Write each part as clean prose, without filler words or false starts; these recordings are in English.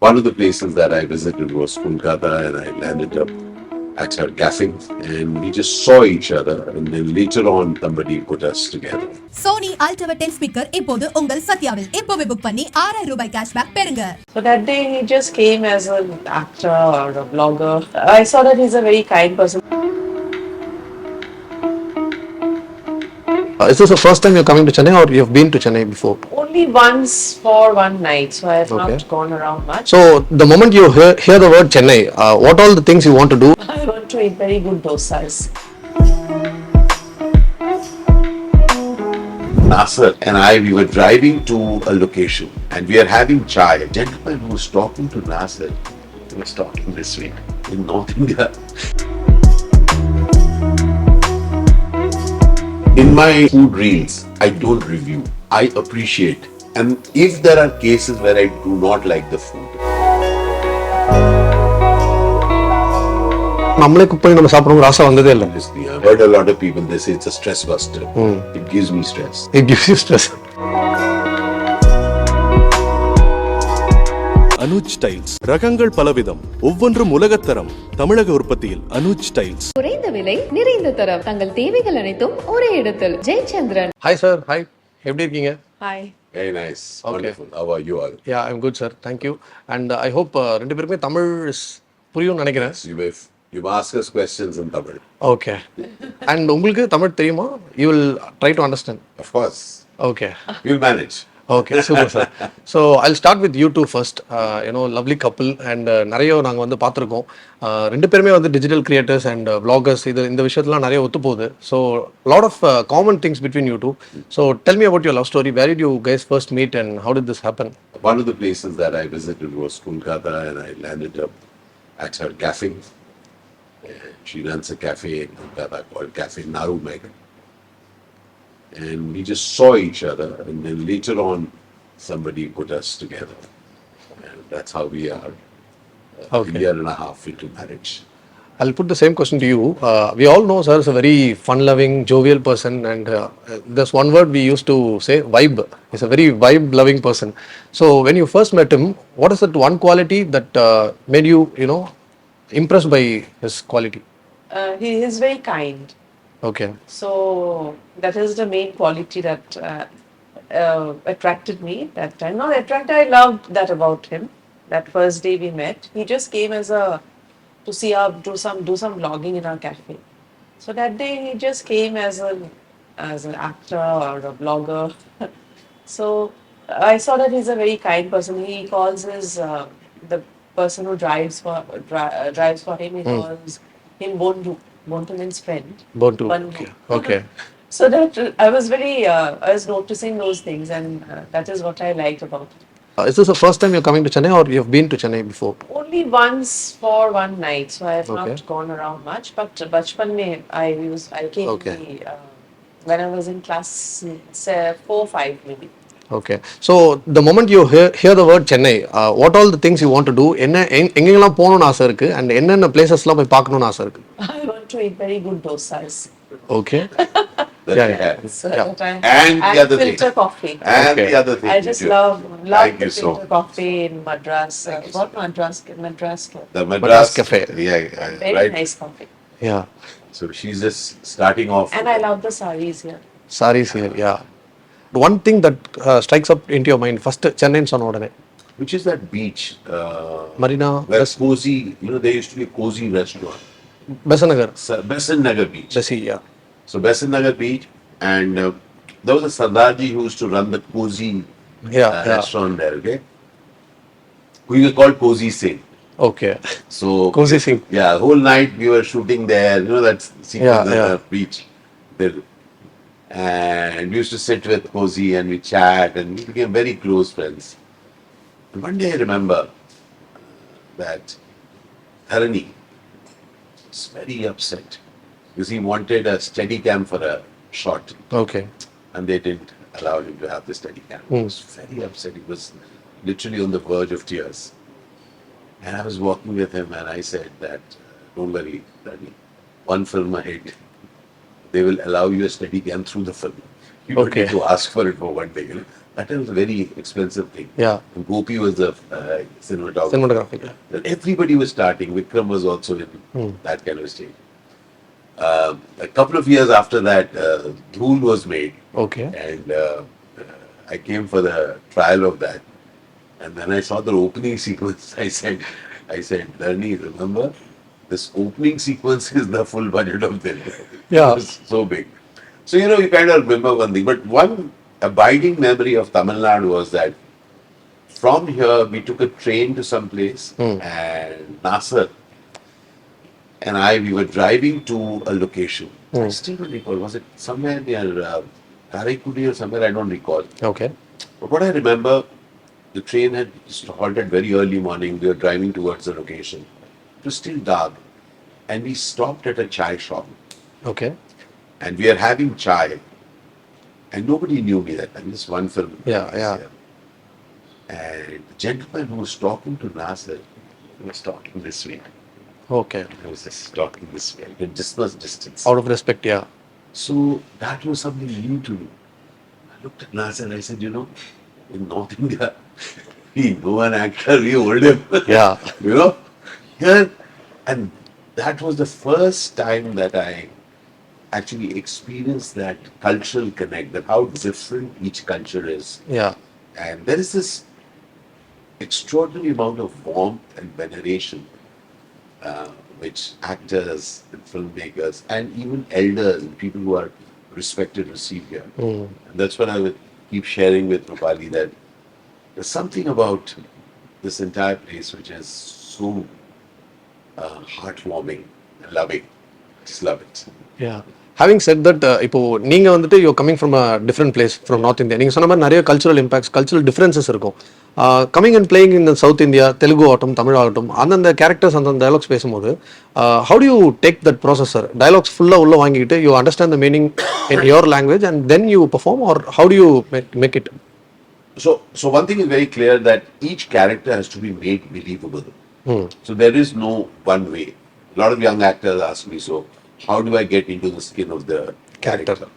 One of the places that I visited was Kolkata, and I landed up at her cafe, and we just saw each other, and then later on somebody put us together. Sony Ultra 10 speaker இப்போது உங்கள் சத்யாவில் இப்போவே book பண்ணி ₹6000 cashback பெறுங்க. So that day he just came as an actor or a blogger. I saw that he's a very kind person. Is this the first time you're coming to Chennai or you've been to Chennai before? Only once for one night, so I have not gone around much. So the moment you hear the word Chennai, what all the things you want to do? I want to eat very good dosas. Nasser and we were driving to a location, and we are having chai. A gentleman who was talking to Nasser, he was talking this way in North India. In my food reels, I don't review. I appreciate. And if there are cases where I do not like the food, நம்மளே cook பண்ணி நம்ம சாப்பிடணும் ஆசை வந்ததே இல்லை. I've heard a lot of people, they say it's a stress buster. It gives me stress. It gives you stress. ANUJ tiles ரகங்கள் பலவிதம், ஒவ்வொன்றும் உலகத்தரம். தமிழக உற்பத்தியில் ANUJ டைல்ஸ். குறைந்த விலை, நிறைந்த தரம், தங்கள் தேவைகள் அனைத்தும் ஒரே இடத்தில். ஜெயச்சந்திரன். Hi sir, hi. எப்படி இருக்கீங்க? Hi. Very nice. Okay. Wonderful. How are you all? Yeah, I'm good sir. Thank you. And I hope ரெண்டு பேருக்குமே தமிழ் புரியும்னு நினைக்கிறேன். You've asked us questions in Tamil. Okay. And உங்களுக்கு தமிழ் தெரியுமா? You will try to understand. Of course. Okay. We'll manage. Okay, super sir. So I'll start with you two first. Lovely couple, and நிறைய நாங்கள் வந்து பார்த்துருக்கோம். ரெண்டு பேருமே வந்து digital creators and vloggers, இந்த விஷயத்துலாம் நிறைய ஒத்து போகுது. So lot of common things between you two. So tell me about your love story. Where did you guys first meet and how did this happen? One of the places that I visited was Kolkata, and I landed up at her cafe. She runs a cafe in Kolkata called Cafe Narumeg. And we just saw each other, and then later on somebody put us together, and that's how we are a year and a half into marriage. I'll put the same question to you. We all know sir is a very fun-loving, jovial person, and there's one word we used to say, vibe. He's a very vibe-loving person. So when you first met him, what is that one quality that made you, impressed by his quality? He is very kind. Okay. So that is the main quality that attracted me that time. Not attracted, I loved that about him. That first day we met, he just came to see do some vlogging in our cafe. So that day he just came as an actor or a blogger. So I saw that he's a very kind person. He calls the person who drives for him. He calls him Bontu means friend. Bontu. Bandu. Okay. So that I was noticing those things, and that is what I liked about it. Is this the first time you're coming to Chennai or you've been to Chennai before? Only once for one night, so I have not gone around much. But bachpan mein I came when I was in class 4-5 maybe. Okay. So the moment you hear the word Chennai, what all the things you want to do? எங்கெங்கெல்லாம் போகணும்னு ஆசை இருக்கு and என்னென்ன பிளேசஸ்லாம் போய் பார்க்கணும்னு ஆசை இருக்கு? I want to eat very good dosas. Okay. So And the other thing. Filter coffee. And the other thing. I just love Thank the you so filter coffee in Madras. What Madras? The Madras Cafe. Very right. nice coffee. Yeah. So she's just starting off. And I love the sarees here. Sarees here, yeah. One thing that strikes up into your mind, first Chennai சொன்ன உடனே. Which is that beach? Marina. Where Cozy, there used to be a Cozy restaurant. Besant Nagar. Besant Nagar Beach. Bessie, yeah. So Besant Nagar Beach, and there was a Sardarji who used to run the Cozy restaurant there, okay? Who was called Cozy Singh. Okay. So Cozy Singh. Yeah, the whole night we were shooting there, that sequence on the beach. There. And we used to sit with Cozy and we chat, and we became very close friends. And one day I remember that Dharani was very upset because he wanted a steady cam for a shot. Okay. And they didn't allow him to have the steady cam. He was very upset. He was literally on the verge of tears. And I was walking with him and I said that, don't worry, Dharani, one film ahead. They will allow you a steady cam through the film. You don't Okay. need to ask for it for one day. You know? That was a very expensive thing. Yeah. And Gopi was the cinematographer. Cinematography. Then everybody was starting. Vikram was also in that kind of stage. A couple of years after that, Dhool was made. Okay. And I came for the trial of that. And then I saw the opening sequence. I said, Dharni, remember, this opening sequence is the full budget of the film. Yeah. It was so big. So, you know, you kind of remember one thing. But one abiding memory of Tamil Nadu was that from here, we took a train to some place and Nasser and we were driving to a location. I still don't recall. Was it somewhere near Karaikudi or somewhere? I don't recall. Okay. But what I remember, the train had halted very early morning. We were driving towards the location. It was still dark. And we stopped at a chai shop. Okay. And we are having chai. And nobody knew me that time. This one film. Yeah. And the gentleman who was talking to Nasser was talking this way. Okay. I was just talking this way. Just was distance. Out of respect, yeah. So that was something new to me. I looked at Nasser and I said, you know, in North India, we know an actor, we hold him. Yeah. You know, here, and that was the first time that I actually experienced that cultural connect, that how different each culture is. Yeah. And there is this extraordinary amount of warmth and veneration which actors and filmmakers and even elders and people who are respected receive here. And that's what I would keep sharing with Rupali, that there's something about this entire place which is so heartwarming and loving. Just love it. Yeah. Having said that, இப்போ நீங்க வந்துட்டு you coming from a different place from north India, நீங்கள் சொன்ன மாதிரி நிறைய cultural impacts, cultural differences இருக்கும். Coming and playing in south India, Telugu ஆகட்டும், தமிழ் ஆகட்டும், அந்தந்த கேரக்டர்ஸ் அந்தந்த டைலாக்ஸ் பேசும்போது how do you take that process sir? Dialogues ஃபுல்லாக உள்ள வாங்கிட்டு you understand the meaning in your language and then you perform, or how do you make it? So one thing is very clear, that each character has to be made believable. So there is no one way. A lot of young actors ask me, so how do I get into the skin of the character?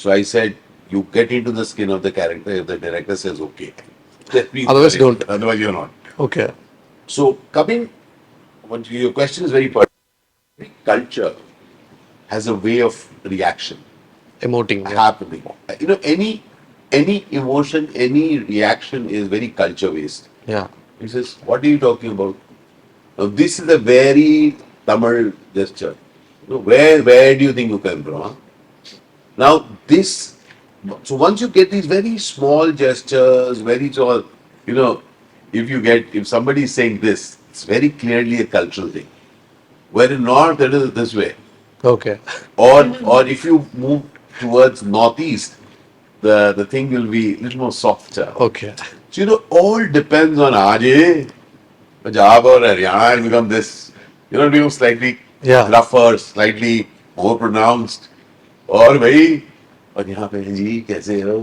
So I said, you get into the skin of the character if the director says okay. Otherwise don't. Otherwise you're not. Okay. So your question is very important. Culture has a way of reaction Emoting. happening. You know, any emotion, any reaction is very culture based. Yeah. He says, what are you talking about? Now, this is a very Tamil gesture. You know, where do you think you came from? Huh? Now, so once you get these very small gestures, very small, you know, if somebody is saying this, it's very clearly a cultural thing. Where in North, it is this way. Okay. Or if you move towards Northeast, the thing will be a little more softer. Okay. So, you know, all depends on Aje, Punjab or Haryana will become this, you know, it becomes slightly rougher, slightly more pronounced. Or bhai, और यहाँ पे जी कैसे हो,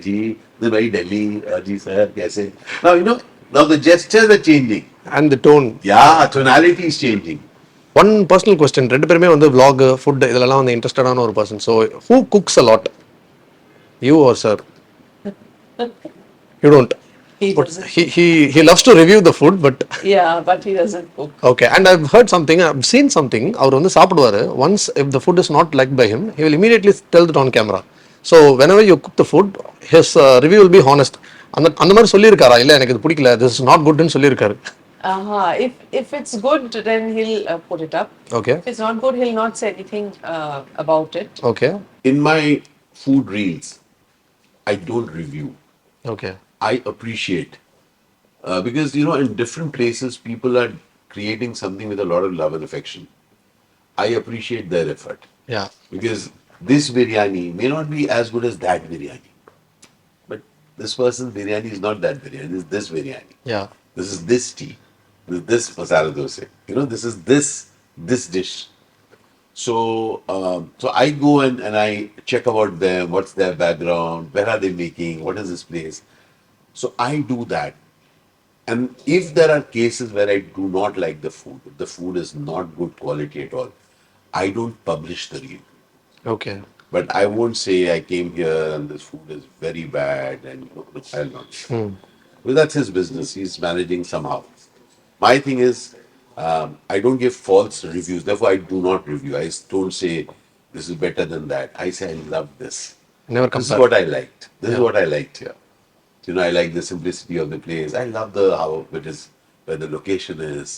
जी तो भाई Delhi, जी sir कैसे. Now, you know, now the gestures are changing. And the tone. Yeah, tonality is changing. One personal question, ரெண்டு பேருமே வந்து vlog, food இதெல்லாம் வந்து இன்ட்ரெஸ்டடான ஒரு person. So who cooks a lot? You or sir? You don't. He But doesn't. he loves to review the food, but Yeah, but he doesn't cook. okay. And I've heard something, I've seen something. அவர் வந்து சாப்பிடுவாரு. Once if the food is not liked by him, he will immediately tell it on camera. So whenever you cook the food, his review will be honest. அந்த மாதிரி சொல்லியிருக்காரா? இல்லை எனக்கு இது பிடிக்கல, this is not good ன்னு சொல்லியிருக்காரு. If it's good, then he'll put it up. Okay. If it's not good, he'll not say anything about it. Okay. In my food reels, I don't review. Okay. I appreciate. Because, you know, in different places, people are creating something with a lot of love and affection. I appreciate their effort. Yeah. Because this biryani may not be as good as that biryani. But this person's biryani is not that biryani, this is this biryani. Yeah. This is this tea. This is this masala dosa. You know, this is this dish. So I go and I check about them, what's their background, where are they making, what is this place. So I do that. And if there are cases where I do not like the food, if the food is not good quality at all, I don't publish the reel. Okay. But I won't say I came here and this food is very bad and I'll not. Well, that's his business. He's managing somehow. My thing is, I don't give false reviews. Therefore, I do not review. I don't say this is better than that. I say I love this. Never This is compare. what I liked. This is what I liked here. I like the simplicity of the place. I love the how it is, where the location is.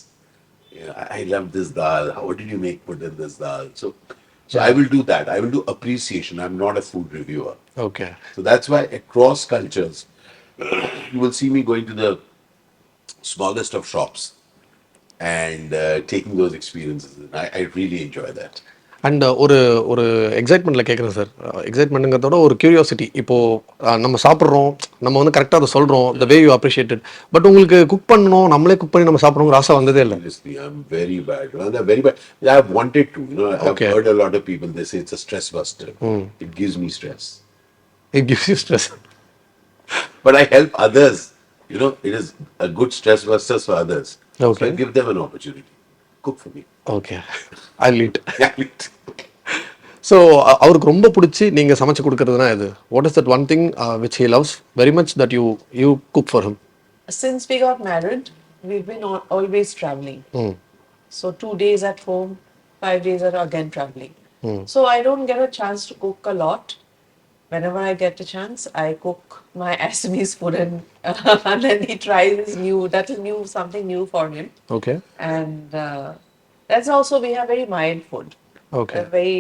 I love this dal. What did you put in this dal? So I will do that. I will do appreciation. I'm not a food reviewer. Okay. So that's why across cultures, you will see me going to the smallest of shops and taking those experiences. And I really enjoy that. And ஒரு ஒரு எக்ஸைட்மெண்ட்டில் கேட்குறேன் sir. எக்ஸைட்மெண்ட்டுங்கிறதோட ஒரு curiosity. இப்போது நம்ம சாப்பிட்றோம், நம்ம வந்து கரெக்டாக அதை சொல்கிறோம், த வே யூ அப்ரிஷியேட்டட். பட் உங்களுக்கு குக் பண்ணணும், நம்மளே குக் பண்ணி நம்ம சாப்பிடணுங்கிற ஆசை வந்ததே இல்லை. Honestly, I'm very bad. Well, I'm very bad. I've wanted to. I've Okay. heard a lot of people, they say it's a stress buster. It gives me stress. It gives you stress. But I help others. It is a good stress buster for others. Okay. So I give them an opportunity. Cook for me. Okay, I lit. Yeah. So அவருக்கு ரொம்ப பிடிச்சி நீங்கள் சமைச்சு கொடுக்குறதுனா இது, what is that one thing which he loves very much that you cook for him? Since we got married, we've been always traveling. So 2 days at home, 5 days are again traveling. So I don't get a chance to cook a lot. Whenever I get a chance, I cook my Assamese food and then he tries something new for him. Okay. And that's also, we have very mild food. Okay. A very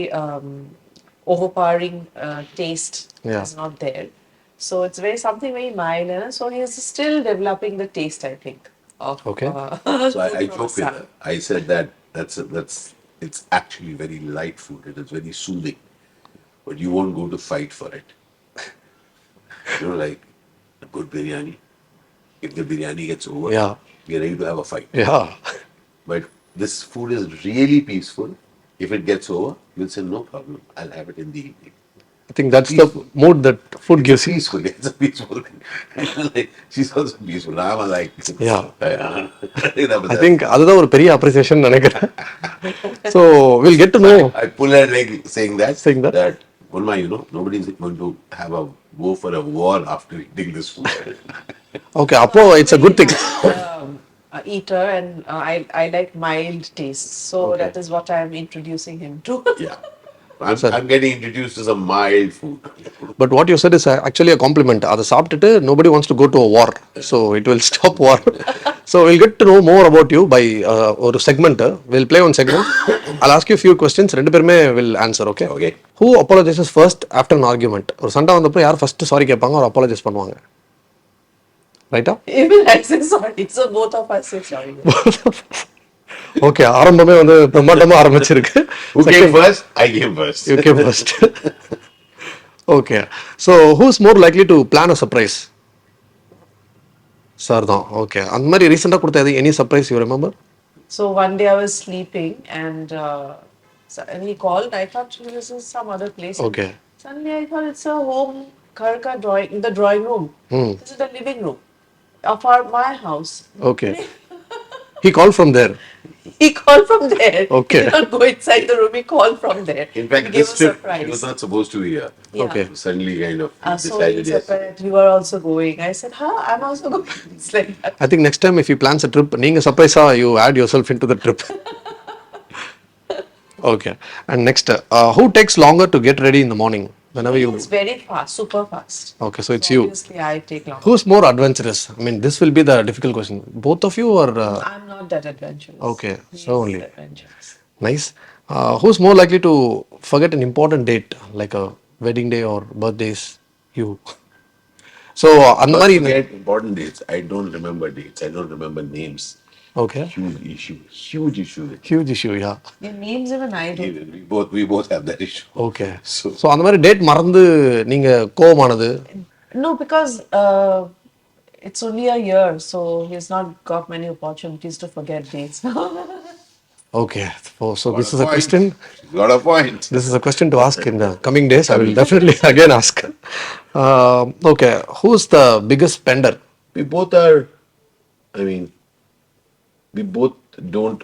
overpowering taste Yeah. is not there. So it's something very mild, so he is still developing the taste, I think, of Okay. So I food from joke with Assam. her. I said that it's actually very light food. It is very soothing, but you won't go to fight for it. Like a good biryani. If the biryani gets over, Yeah. you're ready to have a fight. Yeah. But this food is really peaceful. If it gets over, you'll say no problem. I'll have it in the evening. I think that's the Peaceful. mood that food gives you. Peaceful. It's a peaceful thing. Like, she's also peaceful. I'm like, Yeah. I I think அதுதான் ஒரு பெரிய appreciation நினைக்கிறேன். So we'll get to no. I pull her leg saying that. Saying that? Ulma, nobody's going to go for a war after eating this food. Okay, அப்போ it's a good thing. Eater, and I like mild tastes, so that is what I am introducing him to. Yeah. I'm getting introduced to some mild food. But what you said is actually a compliment. அதை சாப்பிட்டுட்டு nobody wants to go to a war, so it will stop war. So we'll get to know more about you by ஒரு segment. We'll play one segment. I'll ask you a few questions. ரெண்டு பேருமே will answer. Okay. Okay. Who apologizes first after an argument? ஒரு சண்டை வந்தப்போ யார் first sorry கேட்பாங்க ஒரு apologise பண்ணுவாங்க? ரைட்டா? Even I say sorry, so both of us say sorry. Okay, ஆரம்பமே வந்து பிரம்மாண்டமா ஆரம்பிச்சிருக்கு. Who came first? I came first. You came first. Okay. So who's more likely to plan a surprise? Sir தான். Okay. அந்த மாதிரி ரீசெண்டாக கொடுத்த any surprise you remember? So one day I was sleeping and he called. I thought this is some other place. Okay. Suddenly I thought it's a home karka drawing in the drawing room. This is the living room of my house. Okay. He called from there. He called from there. Okay. He did not go inside the room. He called from there. In fact, he gave this a trip, surprise. he was not supposed to be here. Yeah. Okay. Suddenly kind of So he decided yes. surprised. You are also going. I said, huh? I'm also going. It's like that. I think next time if he plans a trip, நீங்க சர்ப்ரைஸா you add yourself into the trip. Okay. And next, who takes longer to get ready in the morning? Whenever you. It's very fast, super fast. Okay, so it's you. Obviously, I take long. Who's more adventurous? I mean, this will be the difficult question. Both of you or? I'm not that adventurous. Okay, He's so only. adventurous. Nice. Who's more likely to forget an important date, like a wedding day or birthdays? You. So, அந்த மாதிரி. Forget important dates. I don't remember dates. I don't remember names. Okay. Huge issue. Huge issue. Huge issue, yeah. Your names even I do. We both have that issue. Okay. So அந்த மாதிரி date மறந்து நீங்க கோவமானது? No, because it's only a year, so he's not got many opportunities to forget dates. Okay. So this is a question. Got a point. This is a question to ask in the coming days. I will definitely again ask. Okay. Who's the biggest spender? We both are, I mean, we both don't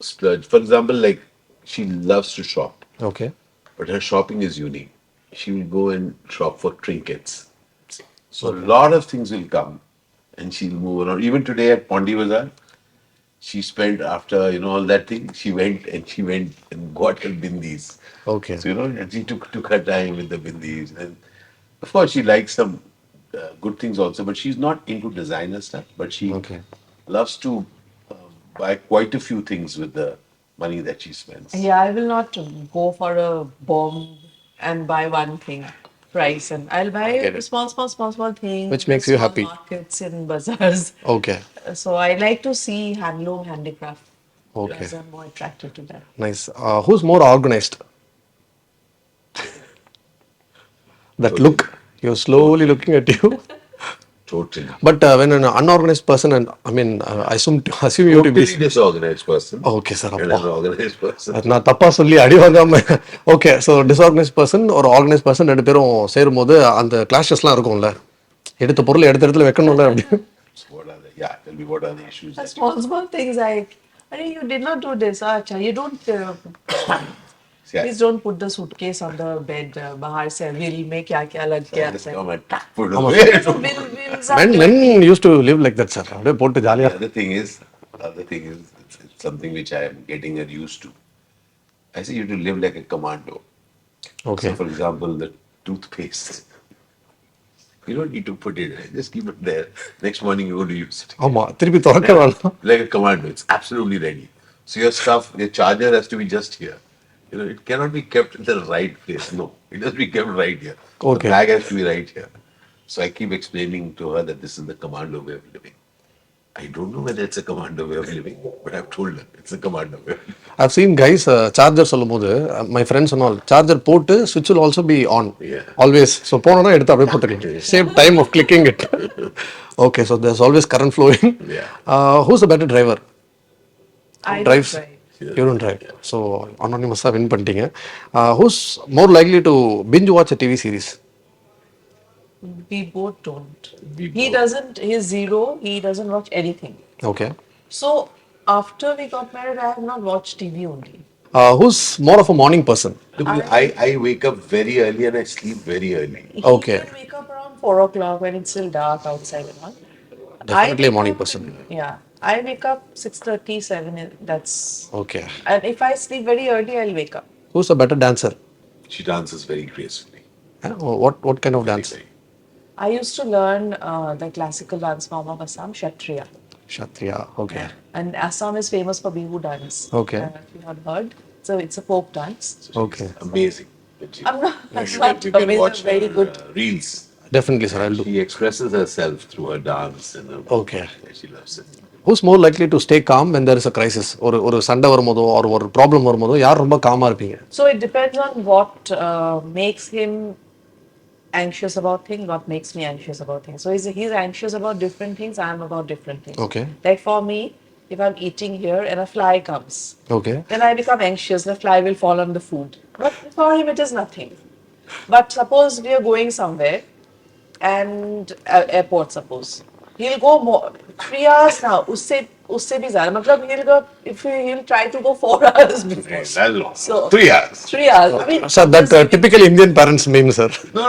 splurge. For example, like she loves to shop. Okay. but her shopping is unique. She will go and shop for trinkets. So a lot of things will come and she'll move around. Even today at Pondi Bazaar, she spent after, all that thing, she went and got her bindis. Okay. So, and she took her time with the bindis. And of course, she likes some good things also, but she's not into designer stuff, but she Okay. loves to buy quite a few things with the money that she spends. Yeah, I will not go for a bomb and buy one thing price, and I'll get buy it. small things. Which makes you small happy. Markets in bazaars. Okay. So I like to see handloom, handicraft. Okay. Because I'm more attracted to that. Nice. Who's more organized? That Totally. look. You're slowly looking at you. Totally. But when an unorganized person, and I assume you to be. Totally disorganized person. Okay, sir. And an organized person. நான் தப்பா சொல்லி அடி வாங்காம okay so டிஸ்ஆர்கனைஸ் person ஒரு organise person ரெண்டு பேரும் சேரும்போது அந்த கிளாஷஸ்லாம் இருக்கும்ல எடுத்த பொருள் எடுத்த இடத்துல வைக்கணும்ல அப்படி What are the, tell me what are the issues? The small things like, you did not do this, Acha. You don't. Please don't put the suitcase on the bed. Bahar se we'll make kya lag gaya. Just come and put it away. men used to live like that sir அப்படியே போட்டு ஜாலியா The other thing is, it's something which I am getting used to. I say you have to live like a commando. Okay So, for example, the toothpaste. You don't need to put it there. Just keep it there. Next morning you go to use it. ஆமா திருப்பி திறக்க வேணாம் Like a commando. It's absolutely ready. So your stuff, your charger has to be just here. It cannot be kept in the right place. No, it has to be kept right here. Okay. The bag has to be right here. So I keep explaining to her that this is the commando way of living. I don't know whether it's a commando way of living, but I've told her it's a commando way of living. I've seen guys charger சொல்லும்போது my friends and all charger போட்டு switch will also be on Yeah. always so போனோம்னா எடுத்து அப்படியே போட்டுக்கலாம் save time of clicking it okay so there's always current flowing Yeah. who's a better driver I drives don't drive. you don't drive so anonymous win பண்ணிட்டீங்க who's more likely to binge watch a TV series We both don't. We He both. doesn't. He's zero. He doesn't watch anything. okay So after we got married, I have not watched TV only. who's more of a morning person Look, I wake up very early and I sleep very early. He Okay. can wake up around 4 o'clock when it's still dark outside and all. Definitely a wake morning up- person. Yeah, I wake up 6:30, 7. That's okay and if I sleep very early, I'll wake up. who's a better dancer She dances very gracefully. what kind of dance I used to learn the classical dance form of Assam, Kshatriya. Kshatriya okay And Assam is famous for Bihu dance. Okay. If you have heard. So it's a folk dance. okay Amazing. I'm not, I'm You not can amazing, watch very her, good. reels. definitely sir I'll do She expresses herself through her dance and her Okay. She loves it. who's more likely to stay calm when there is a crisis ஒரு சண்டை வரும்போதோ ஒரு problem வரும்போதோ யார் ரொம்ப gamma இருப்பீங்க So it depends on what makes him anxious about things, what makes me anxious about things. So he's anxious about different things, I'm about different things. Okay. Like for me, if I'm eating here and a fly comes, okay then I become anxious, the fly will fall on the food. But for him, it is nothing. But suppose we are going somewhere and airport, suppose. He'll go more 3 hours now. Usse bhi zyada. Matlab he'll go, he'll try to go 4 hours before. That's long. So 3 hours. 3 hours. I mean, sir that typical Indian parents meme sir No,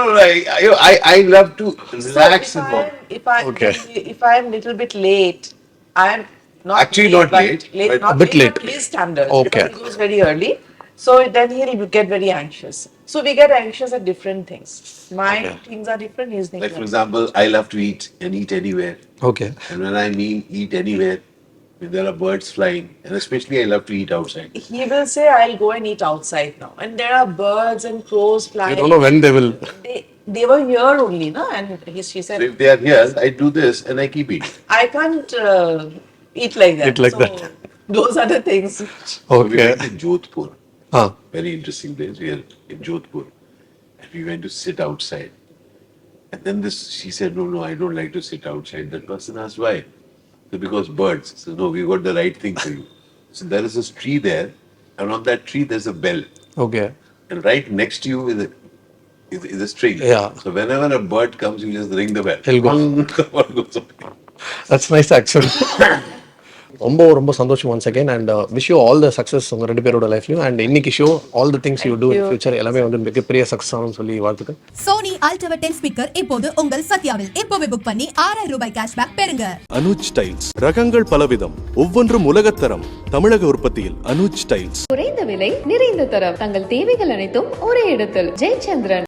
I love to relax so and walk. Okay. if I'm little bit late, I'm not Actually late, not but late, but not a bit late. on his standard. Okay. Because he goes very early, so then he'll get very anxious. So we get anxious at different things. My things are different. His things Like are for different. example, I love to eat and eat anywhere. okay And when I mean eat anywhere, when there are birds flying, and especially I love to eat outside. He will say, "I'll go and eat outside now," and there are birds and crows I flying. don't know when they will They were here only, no? And she said, So if they are here, I do this and I keep eating. "I can't eat like that." Eat like that. Those are the things. So we okay went to Jodhpur. huh Very interesting place. We are in Jodhpur. And we went to sit outside. And then she said, no, I don't like to sit outside. That person asked why. So because birds. So no, we got the right thing for you. So there is this tree there. And on that tree, there's a bell. okay And right next to you is a string. Yeah. So whenever a bird comes, you just ring the bell. He'll go. The bird goes away. that's nice actually ரொம்ப ரொம்ப சந்தோஷம் once again and wish you all the success உங்கள் 2 பேரோட லைஃப்லையும் and இன்னைக்கு show all the things you do in future எல்லாமே வந்து மிகப்பெரிய சக்ஸஸ் ஆகும்னு சொல்லி வாழ்த்துக்கள். சோனி அல்ட்ரா 10 ஸ்பீக்கர் இப்போது உங்கள் சத்யாவில். இப்போவே புக் பண்ணி 6000 ரூபாய் கேஷ்பேக் பெறுங்க. அனுஜ் டைல்ஸ் ரகங்கள் பலவிதம் ஒவ்வொன்றும் உலகத்தரம் தமிழக உற்பத்தியில் அனுஜ் டைல்ஸ். குறைந்த விலை நிறைந்த தரம் தங்கள் தேவைகள் அனைத்தும் ஒரே இடத்தில் ஜெயச்சந்திரன்.